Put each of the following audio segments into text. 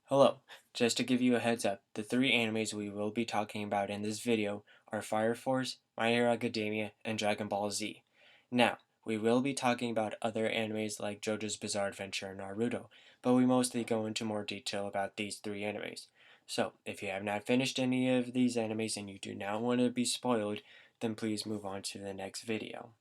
Hello, just to give you a heads up, the three animes we will be talking about in this video are Fire Force, My Hero Academia, and Dragon Ball Z. Now, we will be talking about other animes like JoJo's Bizarre Adventure and Naruto, but we mostly go into more detail about these three animes. So, if you have not finished any of these animes and you do not want to be spoiled, then please move on to the next video.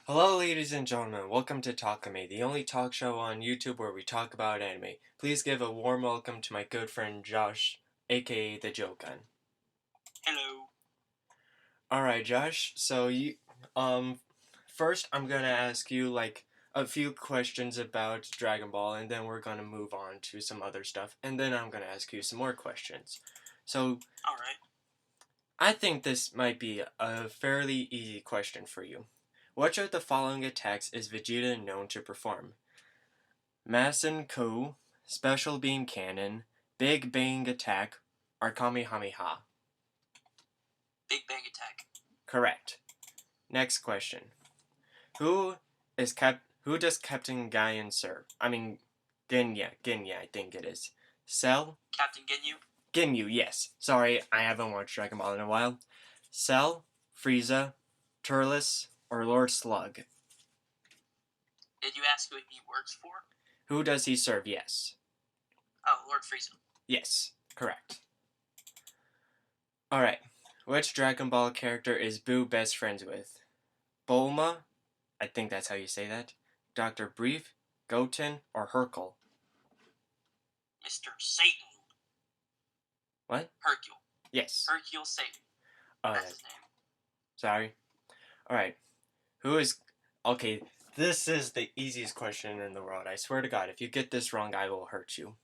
Hello ladies and gentlemen, welcome to Talkime, the only talk show on YouTube where we talk about anime. Please give a warm welcome to my good friend Josh, aka the Jogun. Hello. Alright Josh, so first I'm gonna ask you like a few questions about Dragon Ball and then we're gonna move on to some other stuff and then I'm gonna ask you some more questions. So, Alright. I think this might be a fairly easy question for you. Which of the following attacks is Vegeta known to perform? Masenkou, Special Beam Cannon, Big Bang Attack, or Kamehameha? Big Bang Attack. Correct. Next question. Who does Captain Guyan serve? I mean, Genya, I think it is. Cell? Captain Ginyu? Ginyu, yes. Sorry, I haven't watched Dragon Ball in a while. Cell, Frieza, Turles, or Lord Slug? Did you ask who he works for? Who does he serve? Yes. Oh, Lord Frieza. Yes, correct. Alright, which Dragon Ball character is Boo best friends with? Bulma, I think that's how you say that, Dr. Brief, Goten, or Hercule? Mr. Satan. What? Hercule. Yes. Hercule Satan. That's his name. Sorry. Alright, okay, this is the easiest question in the world. I swear to God, if you get this wrong, I will hurt you.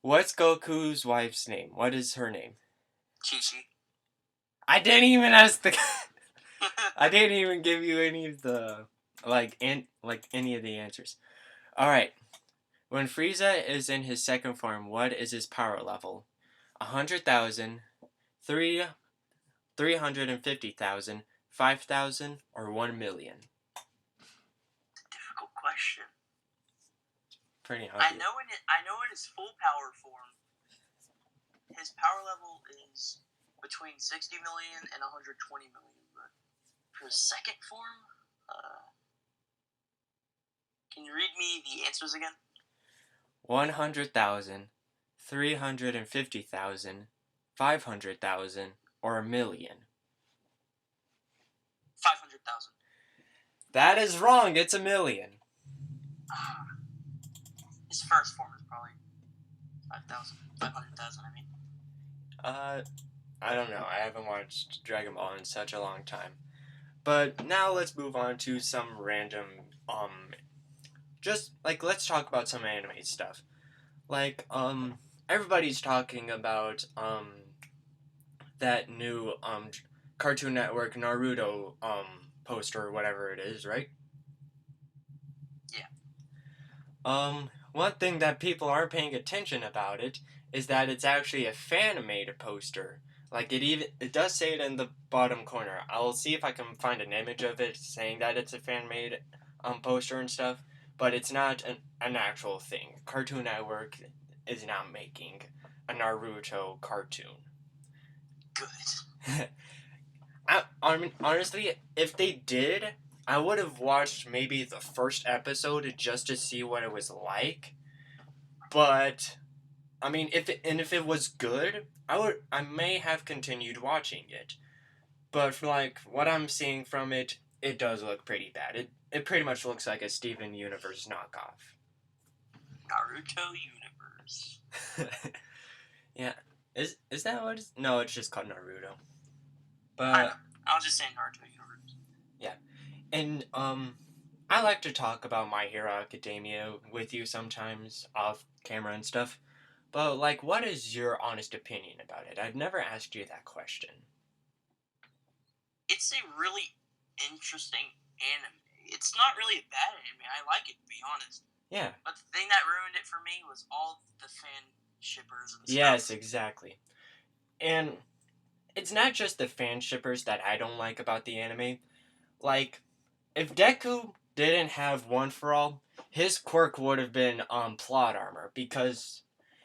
What's Goku's wife's name? What is her name? Chi-Chi. I didn't even ask the... I didn't even give you any of the... any of the answers. Alright. When Frieza is in his second form, what is his power level? 100,000, 350,000, 5,000, or 1 million? Difficult question. Pretty obvious. I know in his full power form, his power level is between 60 million and 120 million, but for his second form, can you read me the answers again? 100,000, 350,000, 500,000, or 1 million? 500,000. That is wrong. It's 1 million. His first form is probably 500,000, I mean. I don't know. I haven't watched Dragon Ball in such a long time. But now let's move on to some random, let's talk about some anime stuff. Everybody's talking about, that new, Cartoon Network Naruto, poster or whatever it is, right? Yeah. One thing that people aren't paying attention about it is that it's actually a fan-made poster. Like, it does say it in the bottom corner. I'll see if I can find an image of it saying that it's a fan-made, poster and stuff. But it's not an actual thing. Cartoon Network is not making a Naruto cartoon. Good. Honestly, if they did, I would have watched maybe the first episode just to see what it was like. But I mean, if it was good, I may have continued watching it. But for like what I'm seeing from it, it does look pretty bad. It pretty much looks like a Steven Universe knockoff. Naruto Universe. Yeah. Is that what it's... No, it's just called Naruto. But I was just saying Naruto Universe. Yeah. And I like to talk about My Hero Academia with you sometimes off camera and stuff. But like, what is your honest opinion about it? I've never asked you that question. It's a really interesting anime. It's not really a bad anime. I like it, to be honest. Yeah. But the thing that ruined it for me was all the fan shippers and stuff. Yes, exactly. And it's not just the fan shippers that I don't like about the anime. Like, if Deku didn't have One for All, his quirk would have been plot armor because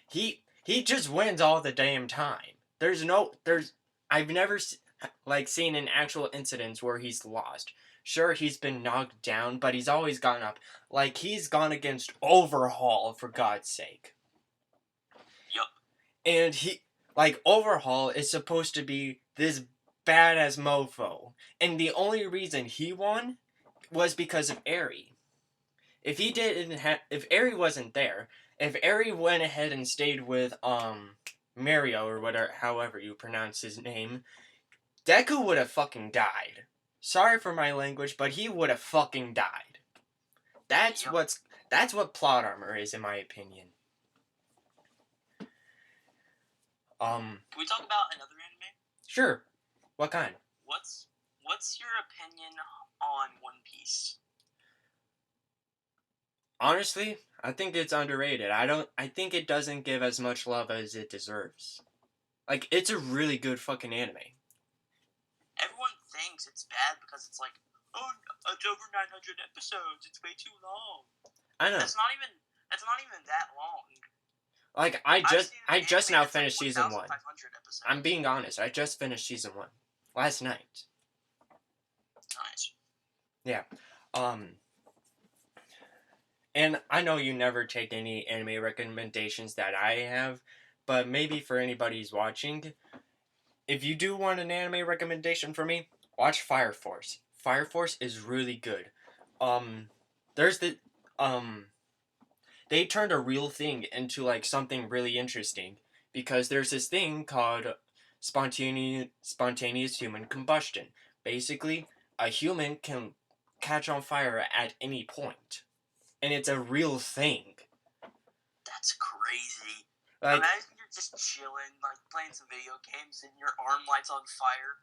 he just wins all the damn time. There's I've never seen an actual incident where he's lost. Sure, he's been knocked down, but he's always gotten up. Like he's gone against Overhaul for God's sake. Yup. And Overhaul is supposed to be this badass mofo, and the only reason he won was because of Eri. If Eri wasn't there, if Eri went ahead and stayed with Mario or whatever, however you pronounce his name, Deku would have fucking died. Sorry for my language, but he would have fucking died. That's Yep. what plot armor is, in my opinion. Can we talk about another anime? Sure. What kind? What's your opinion on One Piece? Honestly, I think it's underrated. I think it doesn't give as much love as it deserves. Like, it's a really good fucking anime. Everyone thinks it's bad because it's like, oh, it's over 900 episodes. It's way too long. I know. That's not even that long. Like I just now finished like season 1. Episodes. I'm being honest. I just finished season 1 last night. Nice. Yeah. And I know you never take any anime recommendations that I have, but maybe for anybody who's watching, if you do want an anime recommendation for me, watch Fire Force. Fire Force is really good. There's the they turned a real thing into like something really interesting because there's this thing called spontaneous human combustion. Basically, a human can catch on fire at any point, and it's a real thing. That's crazy. Like, imagine you're just chilling, like playing some video games, and your arm lights on fire.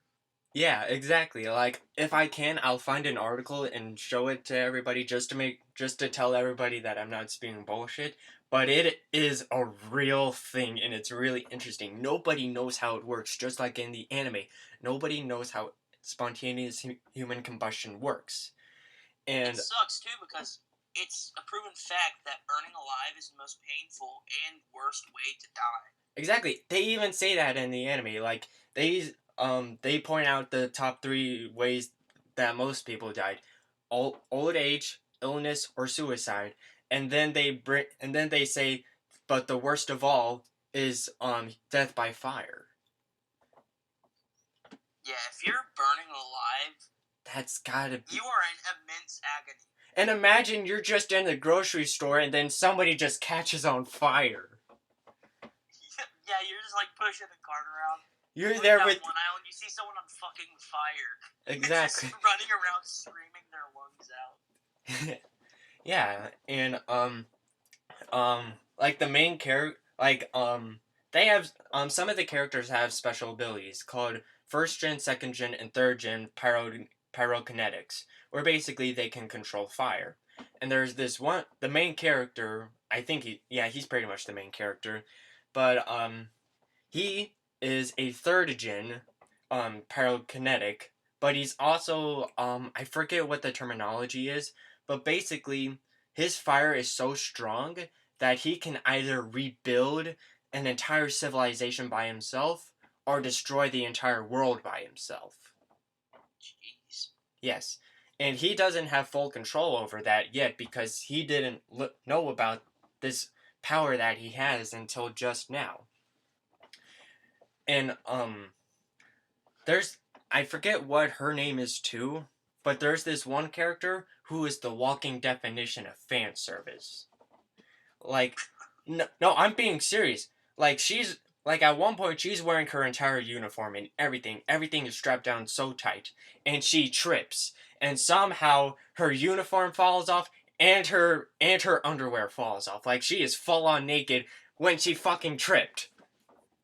yeah, exactly. Like, if I can, I'll find an article and show it to everybody just to tell everybody that I'm not spewing bullshit. But it is a real thing, and it's really interesting. Nobody knows how it works, just like in the anime. Nobody knows how spontaneous human combustion works. And it sucks too because it's a proven fact that burning alive is the most painful and worst way to die. exactly, they even say that in the anime. Like they point out the top 3 ways that most people died: old age, illness, or suicide. And then they say, but the worst of all is death by fire. Yeah, if you're burning alive, That's gotta be. you are in immense agony. And imagine you're just in the grocery store and then somebody just catches on fire. Yeah, you're just like pushing the cart around. You're there with one aisle and you see someone on fucking fire. exactly just running around screaming their lungs out. yeah, and like the main character, they have some of the characters have special abilities called first gen, second gen, and third gen pyrokinetics, where basically they can control fire. And there's this one, the main character. I think he's pretty much the main character, but he is a third gen pyrokinetic, but he's also I forget what the terminology is, but basically his fire is so strong that he can either rebuild an entire civilization by himself or destroy the entire world by himself. Jeez. Yes. And he doesn't have full control over that yet because he didn't know about this power that he has until just now. And there's I forget what her name is too, but there's this one character who is the walking definition of fan service. Like, no, I'm being serious. Like, she's like at one point she's wearing her entire uniform and everything. Everything is strapped down so tight, and she trips, and somehow her uniform falls off, and her underwear falls off. Like, she is full on naked when she fucking tripped.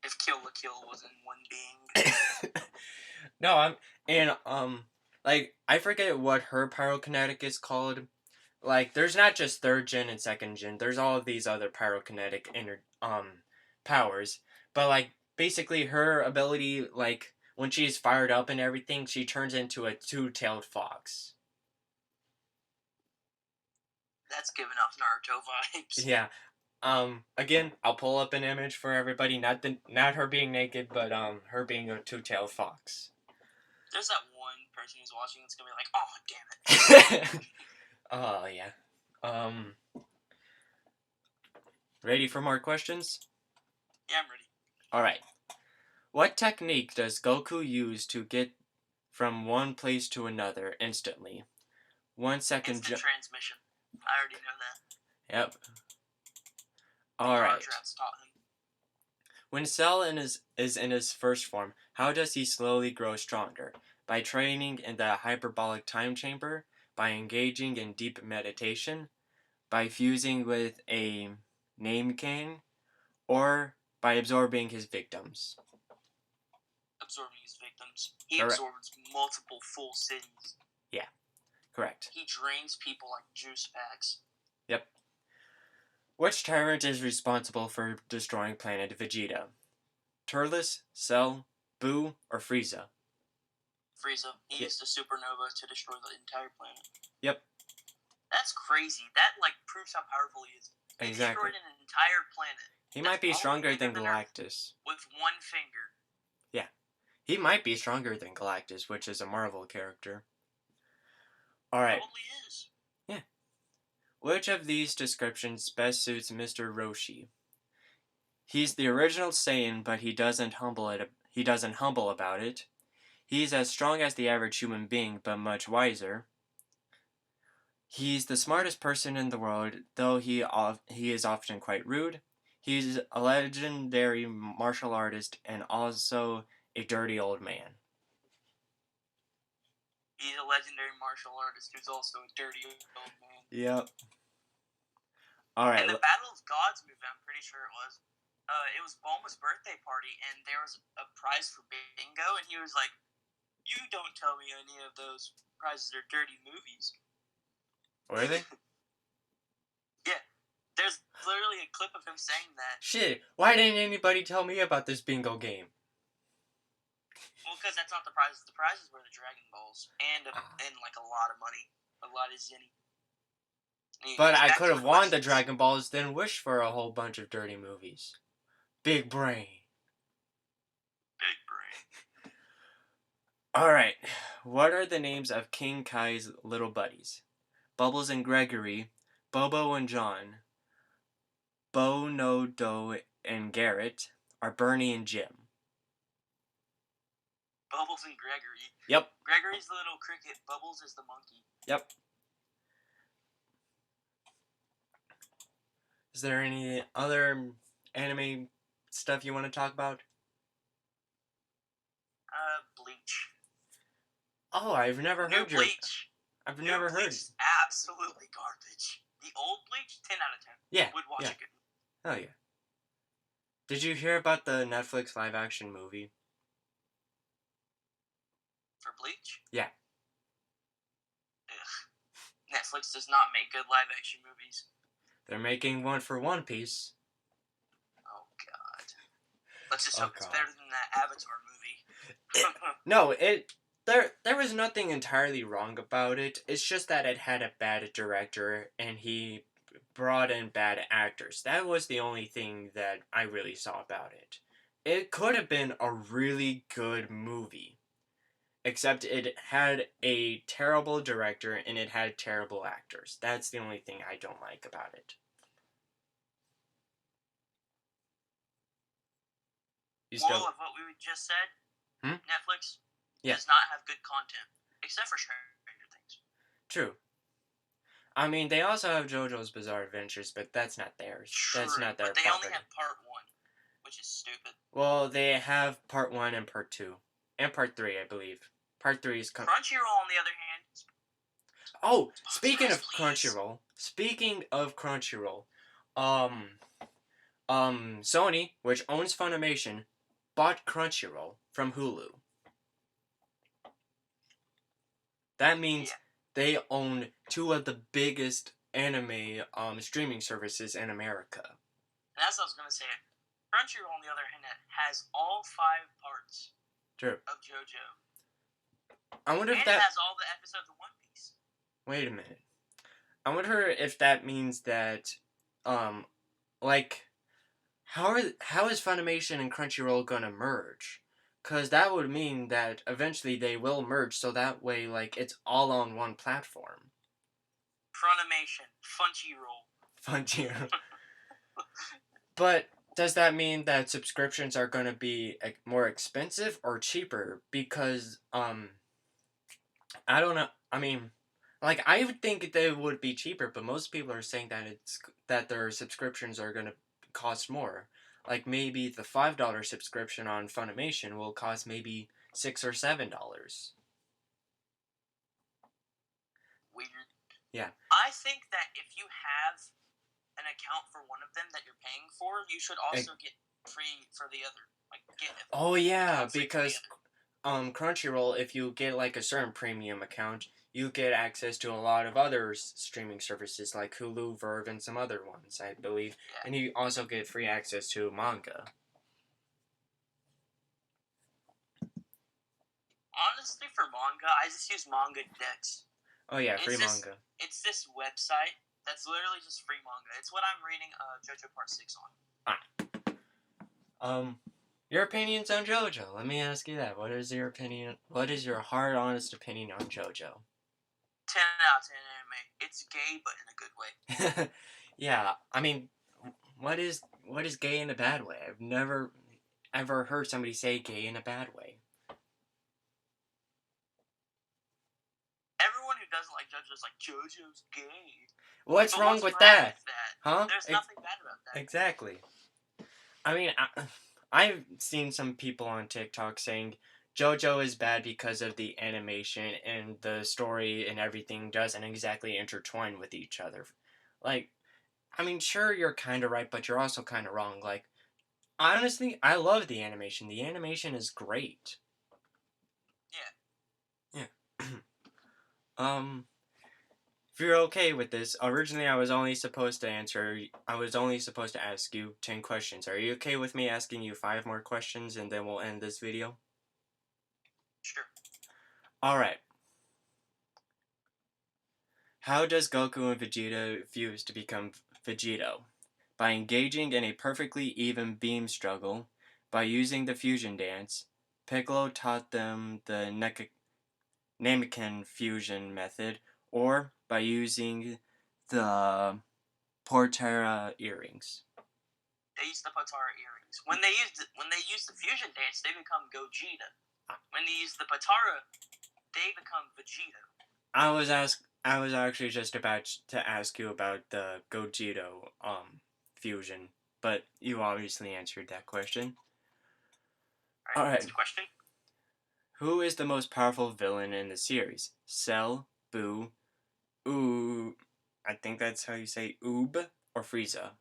If Kill la Kill was in one being. No, like I forget what her pyrokinetic is called. Like, there's not just third gen and second gen. There's all of these other pyrokinetic powers. But like basically her ability, like when she's fired up and everything, she turns into a two-tailed fox. That's giving off Naruto vibes. Yeah. Again, I'll pull up an image for everybody. Not her being naked, but her being a two-tailed fox. There's that one person who's watching that's gonna be like, "Oh, damn it." Oh yeah. Ready for more questions? Yeah, I'm ready. All right. What technique does Goku use to get from one place to another instantly? 1 second Instant transmission. I already know that. Yep. All right. Contrast taught him. When Cell is in his first form, how does he slowly grow stronger? By training in the hyperbolic time chamber, by engaging in deep meditation, by fusing with a name king, or by absorbing his victims. Absorbing his victims. He Correct. absorbs multiple full cities. Yeah, correct. He drains people like juice packs. Yep. Which tyrant is responsible for destroying planet Vegeta? Turles, Cell, Boo, or Frieza? Frieza. He used a supernova to destroy the entire planet. Yep. That's crazy. That proves how powerful he is. He Exactly. destroyed an entire planet. He might be stronger than Galactus. With one finger. Yeah. He might be stronger than Galactus, which is a Marvel character. Alright. Probably is. Yeah. Which of these descriptions best suits Mr. Roshi? He's the original Saiyan, but he doesn't humble about it. He's as strong as the average human being, but much wiser. He's the smartest person in the world, though he is often quite rude. He's a legendary martial artist and also a dirty old man. He's a legendary martial artist who's also a dirty old man. Yep. Alright. In the Battle of Gods movie, I'm pretty sure it was Bulma's birthday party, and there was a prize for bingo, and he was like, "You don't tell me any of those prizes are dirty movies." Were they? Yeah. There's literally a clip of him saying that. Shit, why didn't anybody tell me about this bingo game? Well, because that's not the prizes. The prizes were the Dragon Balls and like a lot of money, a lot of zenny. But I could have won the Dragon Balls, then wished for a whole bunch of dirty movies. Big brain. Big brain. Alright, what are the names of King Kai's little buddies? Bubbles and Gregory, Bobo and John, Bo, No, Do, and Garrett, or Bernie and Jim? Bubbles and Gregory. Yep. Gregory's the little cricket. Bubbles is the monkey. Yep. Is there any other anime stuff you want to talk about? Bleach. Oh, I've never heard your... Bleach. I've never heard. Bleach is absolutely garbage. The old Bleach, 10 out of 10. Yeah. Would watch it. Oh, yeah. Did you hear about the Netflix live-action movie? For Bleach? Yeah. Ugh. Netflix does not make good live-action movies. They're making one for One Piece. Oh, God. Let's just hope it's better than that Avatar movie. No, there was nothing entirely wrong about it. It's just that it had a bad director, and he brought in bad actors. That was the only thing that I really saw about it. It could have been a really good movie, except it had a terrible director and it had terrible actors. That's the only thing I don't like about it. Moral of what we just said, Netflix does not have good content, except for Stranger Things. True. I mean, they also have JoJo's Bizarre Adventures, but that's not theirs. True, that's not their property. But they only have part 1, which is stupid. Well, they have part 1 and part 2. And part 3, I believe. Part 3 is... Crunchyroll, on the other hand... Oh, speaking of Crunchyroll, Sony, which owns Funimation, bought Crunchyroll from Hulu. That means they own 2 of the biggest anime streaming services in America. And that's what I was going to say. Crunchyroll, on the other hand, has all 5 parts True. of JoJo. I wonder if And it that. has all the episodes of One Piece. Wait a minute. I wonder if that means that, like, how is Funimation and Crunchyroll gonna merge? Cause that would mean that eventually they will merge, so that way, like, it's all on one platform. Funimation, Funchiro. Funchiro. But does that mean that subscriptions are gonna be more expensive or cheaper? Because I don't know. I mean, like I would think they would be cheaper, but most people are saying that their subscriptions are gonna cost more. Like maybe the $5 subscription on Funimation will cost maybe $6 or $7. Weird. Yeah. I think that if you have an account for one of them that you're paying for, you should also get free for the other. Like get. Oh yeah, because Crunchyroll, if you get like a certain premium account, you get access to a lot of other streaming services like Hulu, Verve, and some other ones, I believe. Yeah. And you also get free access to manga. Honestly, for manga, I just use Manga Dex. Oh yeah, free manga. It's this website that's literally just free manga. It's what I'm reading JoJo Part 6 on. Your opinions on JoJo. Let me ask you that. What is your opinion? What is your hard, honest opinion on JoJo? 10 out of 10 anime. It's gay, but in a good way. Yeah, I mean, what is gay in a bad way? I've never ever heard somebody say gay in a bad way. Everyone who doesn't like JoJo's like, JoJo's gay. What's wrong with that? Huh? There's nothing bad about that. Exactly. I mean, I've seen some people on TikTok saying JoJo is bad because of the animation and the story and everything doesn't exactly intertwine with each other. Like, I mean, sure, you're kind of right, but you're also kind of wrong. Like, honestly, I love the animation. The animation is great. Yeah. Yeah. If you're okay with this, originally I was only supposed to ask you 10 questions. Are you okay with me asking you 5 more questions and then we'll end this video? Sure. Alright. How does Goku and Vegeta fuse to become Vegito? By engaging in a perfectly even beam struggle, by using the fusion dance, Piccolo taught them the Namekian fusion method, or by using the Portera earrings. They use the Potara earrings. When they use the fusion dance, they become Gogeta. When they use the Potara, they become Vegeta. I was actually just about to ask you about the Gogeta fusion, but you obviously answered that question. All right. Next question. Who is the most powerful villain in the series? Cell, Boo, I think that's how you say Oob, or Frieza?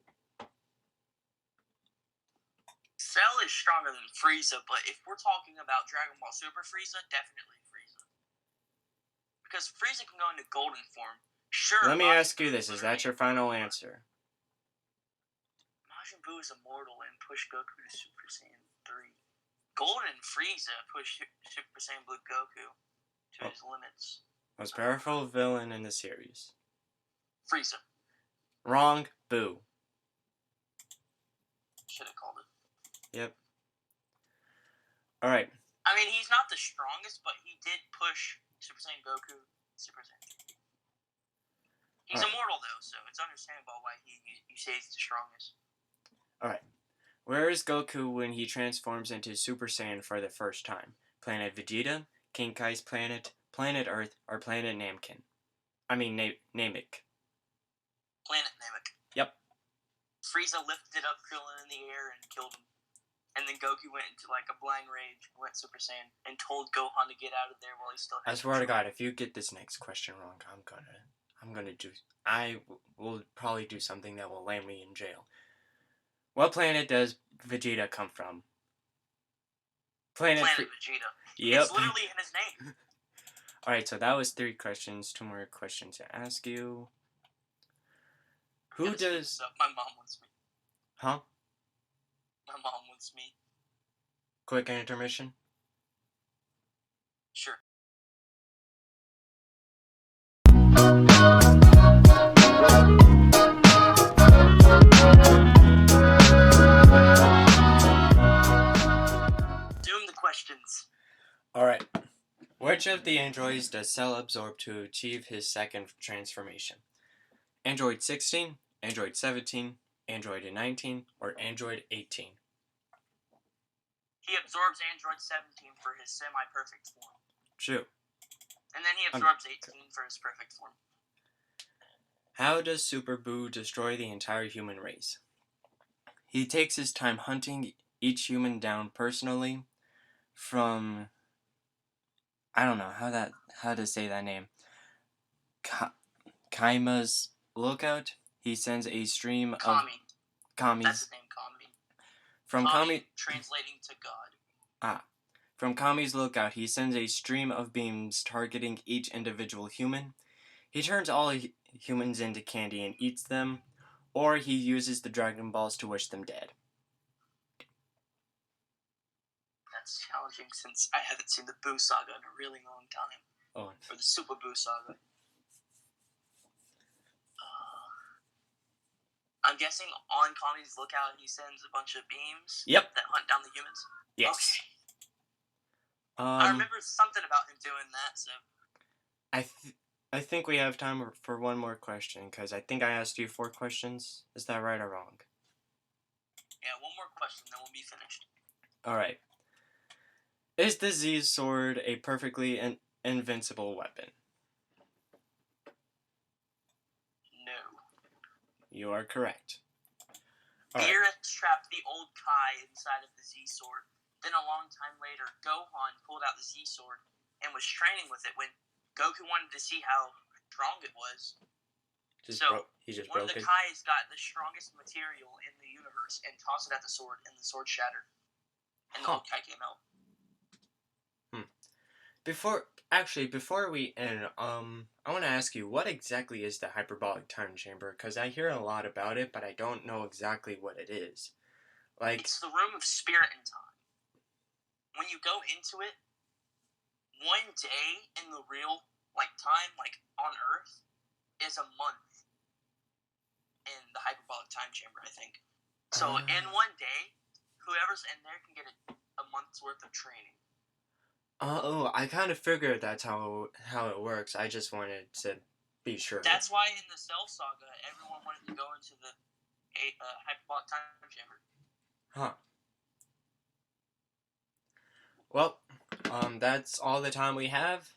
Cell is stronger than Frieza, but if we're talking about Dragon Ball Super Frieza, definitely Frieza. Because Frieza can go into golden form. Sure. Let me ask you this: is that your final answer? Majin Buu is immortal and pushed Goku to Super Saiyan 3. Golden Frieza pushed Super Saiyan Blue Goku to his limits. Most powerful villain in the series? Frieza. Wrong. Boo. Should have called it. Yep. Alright. I mean, he's not the strongest, but he did push Super Saiyan Goku Super Saiyan 3. He's immortal, though, so it's understandable why you say he's the strongest. Alright. Where is Goku when he transforms into Super Saiyan for the first time? Planet Vegeta, King Kai's planet, Planet Earth, or Planet Namek? I mean, Namek. Planet Namek. Yep. Frieza lifted up Krillin in the air and killed him. And then Goku went into like a blind rage, went Super Saiyan, and told Gohan to get out of there while he still had I swear to God, if you get this next question wrong, I will probably do something that will land me in jail. What planet does Vegeta come from? Planet Vegeta. Yep. It's literally in his name. Alright, so that was 3 questions. 2 more questions to ask you. Who does... My mom wants me. Huh? My My mom wants me. Quick intermission. Sure. Doing the questions. Alright. Which of the androids does Cell absorb to achieve his second transformation? Android 16, Android 17, Android 19, or Android 18? He absorbs Android 17 for his semi-perfect form. True. And then he absorbs 18 for his perfect form. How does Super Boo destroy the entire human race? He takes his time hunting each human down personally from, I don't know how to say that name, Kaima's lookout. He sends a stream of Kami. Kami's. That's his name, Kami. From Kami translating to God. From Kami's lookout, he sends a stream of beams targeting each individual human. He turns all humans into candy and eats them, or he uses the Dragon Balls to wish them dead. That's challenging since I haven't seen the Boo Saga in a really long time. Oh. Or the Super Boo Saga. I'm guessing on Kami's lookout he sends a bunch of beams that hunt down the humans? Yes. Okay. I remember something about him doing that, so... I think we have time for one more question, because I think I asked you 4 questions. Is that right or wrong? Yeah, one more question, then we'll be finished. Alright. Is the Z sword a perfectly invincible weapon? No. You are correct. Beerus trapped the old Kai inside of the Z sword. Then a long time later, Gohan pulled out the Z sword and was training with it when Goku wanted to see how strong it was. He just one of broke the it. Kais got the strongest material in the universe and tossed it at the sword, and the sword shattered. And the old Kai came out. Before we end, I want to ask you, what exactly is the hyperbolic time chamber? Because I hear a lot about it, but I don't know exactly what it is. It's the room of spirit and time. When you go into it, one day in the real time, on Earth, is a month in the hyperbolic time chamber, I think. So in one day, whoever's in there can get a month's worth of training. I kind of figured that's how it works. I just wanted to be sure. That's why in the Cell Saga, everyone wanted to go into the hyperbolic time chamber. Huh. Well, that's all the time we have.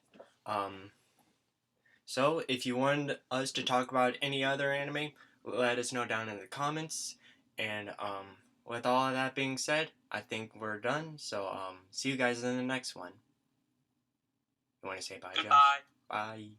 So if you want us to talk about any other anime, let us know down in the comments. And with all of that being said, I think we're done. So see you guys in the next one. You want to say bye, Goodbye. Josh? Bye.